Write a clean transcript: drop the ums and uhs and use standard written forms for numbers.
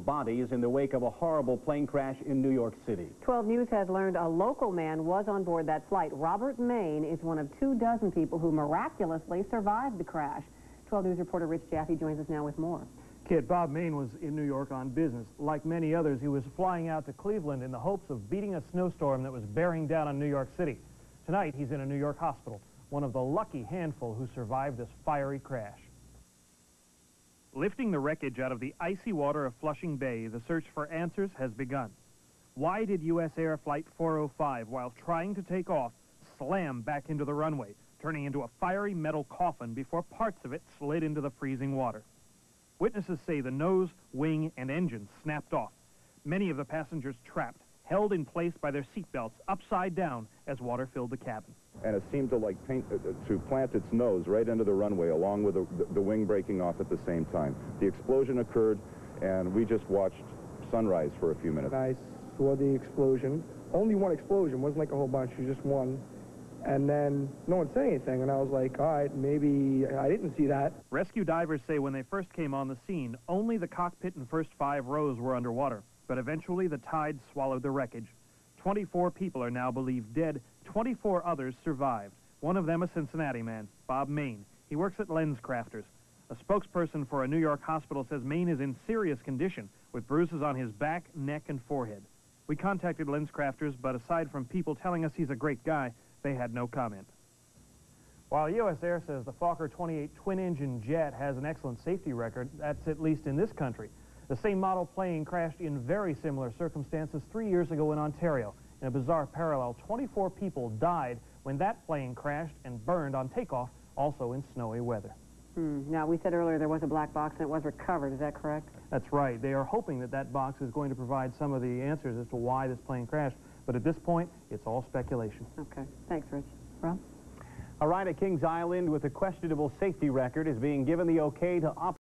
bodies in the wake of a horrible plane crash in New York City. 12 News has learned a local man was on board that flight. Robert Maine is one of 24 people who miraculously survived the crash. 12 News reporter Rich Jaffe joins us now with more. Kid, Bob Maine was in New York on business. Like many others, he was flying out to Cleveland in the hopes of beating a snowstorm that was bearing down on New York City. Tonight, he's in a New York hospital, one of the lucky handful who survived this fiery crash. Lifting the wreckage out of the icy water of Flushing Bay, the search for answers has begun. Why did USAir Flight 405, while trying to take off, slam back into the runway, turning into a fiery metal coffin before parts of it slid into the freezing water? Witnesses say the nose, wing, and engine snapped off. Many of the passengers trapped, held in place by their seatbelts upside down as water filled the cabin. And it seemed to plant its nose right into the runway along with the wing breaking off at the same time. The explosion occurred and we just watched sunrise for a few minutes. I saw the explosion. Only one explosion, wasn't like a whole bunch, it was just one. And then no one said anything, and I was like, all right, maybe I didn't see that. Rescue divers say when they first came on the scene, only the cockpit and first 5 rows were underwater. But eventually the tide swallowed the wreckage. 24 people are now believed dead. 24 others survived. One of them a Cincinnati man, Bob Maine. He works at Lens Crafters. A spokesperson for a New York hospital says Maine is in serious condition with bruises on his back, neck, and forehead. We contacted Lens Crafters, but aside from people telling us he's a great guy, they had no comment. While USAir says the Fokker 28 twin-engine jet has an excellent safety record, that's at least in this country. The same model plane crashed in very similar circumstances 3 years ago in Ontario. In a bizarre parallel, 24 people died when that plane crashed and burned on takeoff, also in snowy weather. Now, we said earlier there was a black box and it was recovered. Is that correct? That's right. They are hoping that that box is going to provide some of the answers as to why this plane crashed. But at this point, it's all speculation. Okay. Thanks, Rich. Rob? A ride at Kings Island with a questionable safety record is being given the okay to operate.